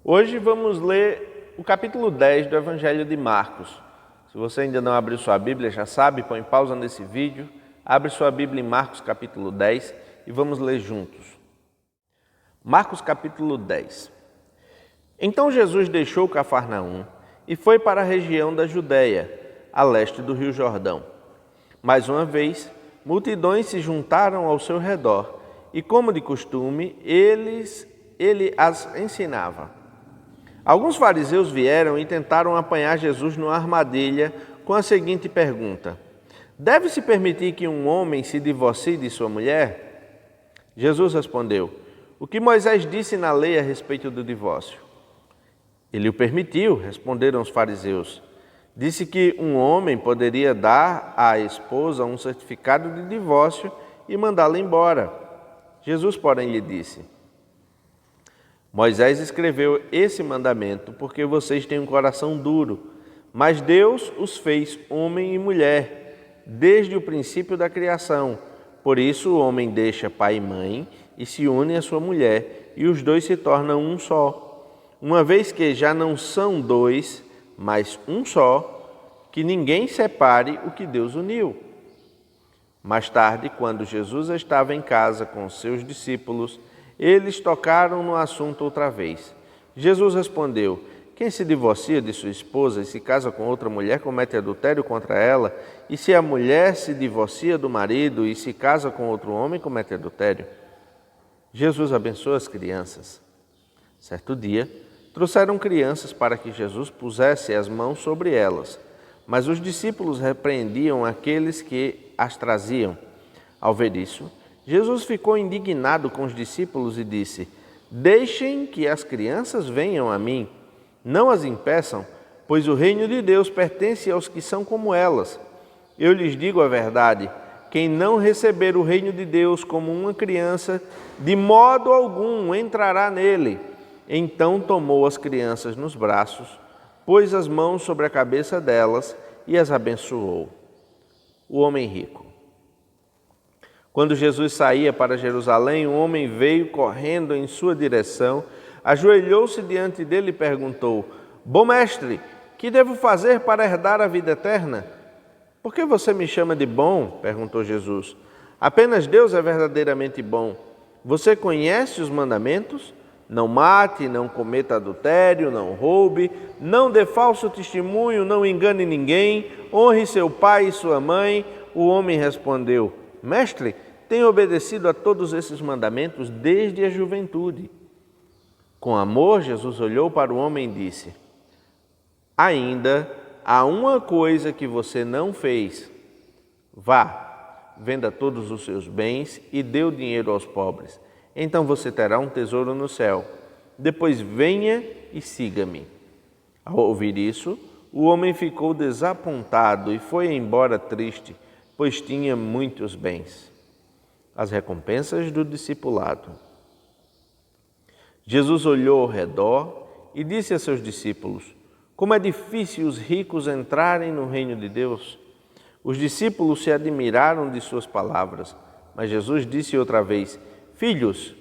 Hoje vamos ler o capítulo 10 do Evangelho de Marcos. Se você ainda não abriu sua Bíblia, já sabe, põe pausa nesse vídeo, abre sua Bíblia em Marcos capítulo 10 e vamos ler juntos. Marcos capítulo 10. Então Jesus deixou Cafarnaum e foi para a região da Judéia, a leste do Rio Jordão. Mais uma vez, multidões se juntaram ao seu redor e, como de costume, ele as ensinava. Alguns fariseus vieram e tentaram apanhar Jesus numa armadilha com a seguinte pergunta: deve-se permitir que um homem se divorcie de sua mulher? Jesus respondeu: o que Moisés disse na lei a respeito do divórcio? Ele o permitiu, responderam os fariseus. Disse que um homem poderia dar à esposa um certificado de divórcio e mandá-la embora. Jesus, porém, lhe disse: Moisés escreveu esse mandamento porque vocês têm um coração duro, mas Deus os fez homem e mulher, desde o princípio da criação. Por isso o homem deixa pai e mãe e se une à sua mulher, e os dois se tornam um só. Uma vez que já não são dois, mas um só, que ninguém separe o que Deus uniu. Mais tarde, quando Jesus estava em casa com os seus discípulos, eles tocaram no assunto outra vez. Jesus respondeu: quem se divorcia de sua esposa e se casa com outra mulher comete adultério contra ela, e se a mulher se divorcia do marido e se casa com outro homem, comete adultério. Jesus abençoa as crianças. Certo dia, trouxeram crianças para que Jesus pusesse as mãos sobre elas, mas os discípulos repreendiam aqueles que as traziam. Ao ver isso, Jesus ficou indignado com os discípulos e disse: deixem que as crianças venham a mim, não as impeçam, pois o reino de Deus pertence aos que são como elas. Eu lhes digo a verdade, quem não receber o reino de Deus como uma criança, de modo algum entrará nele. Então tomou as crianças nos braços, pôs as mãos sobre a cabeça delas e as abençoou. O homem rico. Quando Jesus saía para Jerusalém, um homem veio correndo em sua direção, ajoelhou-se diante dele e perguntou: bom mestre, que devo fazer para herdar a vida eterna? Por que você me chama de bom? Perguntou Jesus. Apenas Deus é verdadeiramente bom. Você conhece os mandamentos? Não mate, não cometa adultério, não roube, não dê falso testemunho, não engane ninguém, honre seu pai e sua mãe. O homem respondeu: mestre, tenho obedecido a todos esses mandamentos desde a juventude. Com amor, Jesus olhou para o homem e disse: ainda há uma coisa que você não fez. Vá, venda todos os seus bens e dê o dinheiro aos pobres. Então você terá um tesouro no céu. Depois venha e siga-me. Ao ouvir isso, o homem ficou desapontado e foi embora triste, pois tinha muitos bens. As recompensas do discipulado. Jesus olhou ao redor e disse a seus discípulos: como é difícil os ricos entrarem no reino de Deus. Os discípulos se admiraram de suas palavras, mas Jesus disse outra vez: filhos,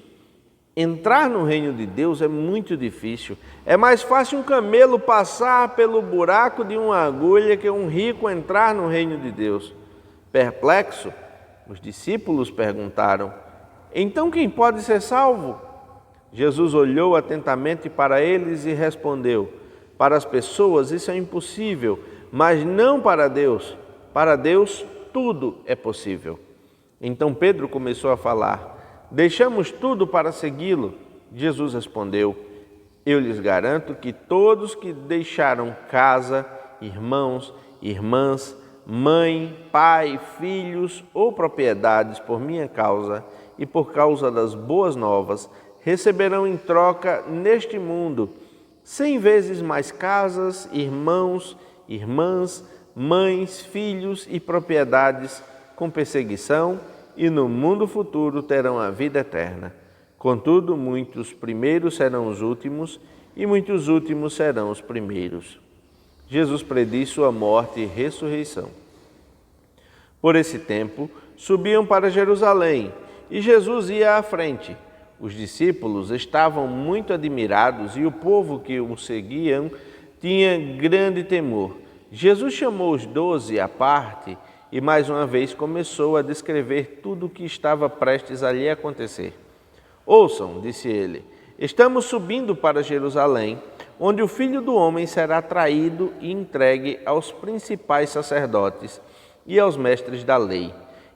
entrar no reino de Deus é muito difícil. É mais fácil um camelo passar pelo buraco de uma agulha que um rico entrar no reino de Deus. Perplexo, os discípulos perguntaram: então quem pode ser salvo? Jesus olhou atentamente para eles e respondeu: para as pessoas isso é impossível, mas não para Deus. Para Deus tudo é possível. Então Pedro começou a falar: deixamos tudo para segui-lo. Jesus respondeu: eu lhes garanto que todos que deixaram casa, irmãos, irmãs, mãe, pai, filhos ou propriedades por minha causa e por causa das boas novas, receberão em troca neste mundo 100 vezes mais casas, irmãos, irmãs, mães, filhos e propriedades com perseguição, e no mundo futuro terão a vida eterna. Contudo, muitos primeiros serão os últimos e muitos últimos serão os primeiros. Jesus prediz sua morte e ressurreição. Por esse tempo, subiam para Jerusalém e Jesus ia à frente. Os discípulos estavam muito admirados e o povo que o seguiam tinha grande temor. Jesus chamou os 12 à parte e mais uma vez começou a descrever tudo o que estava prestes a lhe acontecer. Ouçam, disse ele, estamos subindo para Jerusalém, onde o Filho do Homem será traído e entregue aos principais sacerdotes e aos mestres da lei.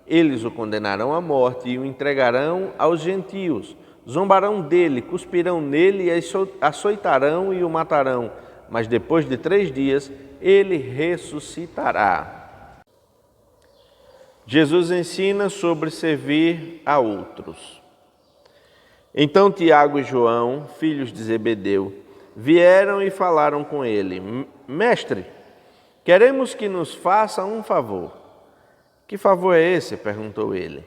Eles o condenarão à morte e o entregarão aos gentios. Zombarão dele, cuspirão nele e açoitarão e o matarão. Mas depois de 3 dias, ele ressuscitará. Jesus ensina sobre servir a outros. Então Tiago e João, filhos de Zebedeu, vieram e falaram com ele: Mestre, queremos que nos faça um favor. Que favor é esse? Perguntou ele.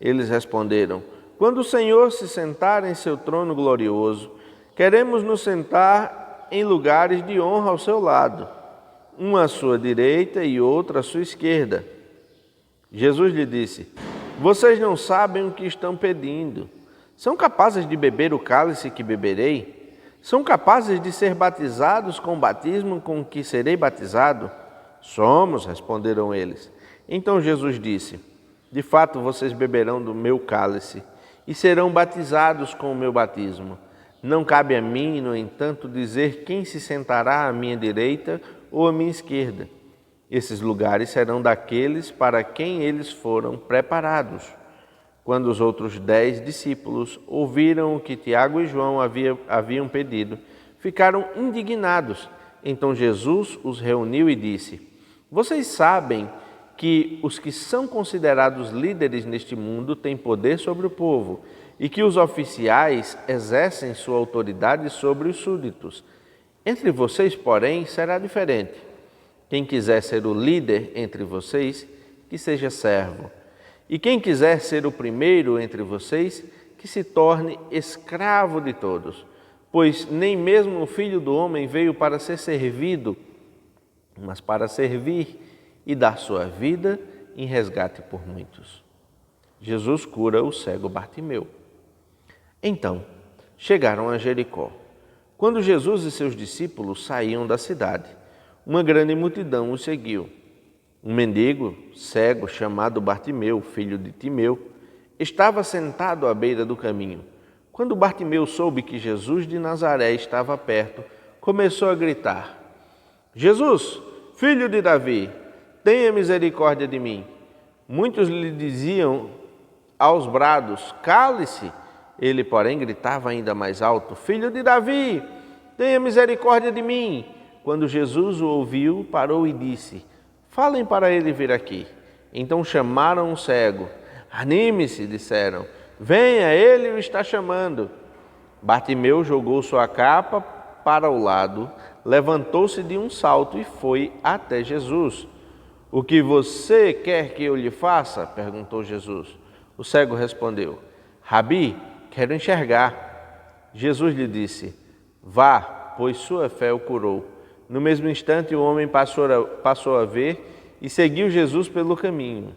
Eles responderam: Quando o Senhor se sentar em seu trono glorioso, queremos nos sentar em lugares de honra ao seu lado, uma à sua direita e outra à sua esquerda. Jesus lhe disse: Vocês não sabem o que estão pedindo. São capazes de beber o cálice que beberei? São capazes de ser batizados com o batismo com que serei batizado? Somos, responderam eles. Então Jesus disse: De fato, vocês beberão do meu cálice e serão batizados com o meu batismo. Não cabe a mim, no entanto, dizer quem se sentará à minha direita ou à minha esquerda. Esses lugares serão daqueles para quem eles foram preparados. Quando os outros 10 discípulos ouviram o que Tiago e João haviam pedido, ficaram indignados. Então Jesus os reuniu e disse: Vocês sabem que os que são considerados líderes neste mundo têm poder sobre o povo e que os oficiais exercem sua autoridade sobre os súditos. Entre vocês, porém, será diferente. Quem quiser ser o líder entre vocês, que seja servo. E quem quiser ser o primeiro entre vocês, que se torne escravo de todos. Pois nem mesmo o Filho do Homem veio para ser servido, mas para servir e dar sua vida em resgate por muitos. Jesus cura o cego Bartimeu. Então, chegaram a Jericó. Quando Jesus e seus discípulos saíam da cidade, uma grande multidão os seguiu. Um mendigo cego chamado Bartimeu, filho de Timeu, estava sentado à beira do caminho. Quando Bartimeu soube que Jesus de Nazaré estava perto, começou a gritar: Jesus, filho de Davi, tenha misericórdia de mim. Muitos lhe diziam aos brados: cale-se. Ele, porém, gritava ainda mais alto: Filho de Davi, tenha misericórdia de mim. Quando Jesus o ouviu, parou e disse: Falem para ele vir aqui. Então chamaram o cego. Anime-se, disseram. Venha, ele o está chamando. Bartimeu jogou sua capa para o lado, levantou-se de um salto e foi até Jesus. O que você quer que eu lhe faça? Perguntou Jesus. O cego respondeu: Rabi, quero enxergar. Jesus lhe disse: Vá, pois sua fé o curou. No mesmo instante, o homem passou a ver e seguiu Jesus pelo caminho.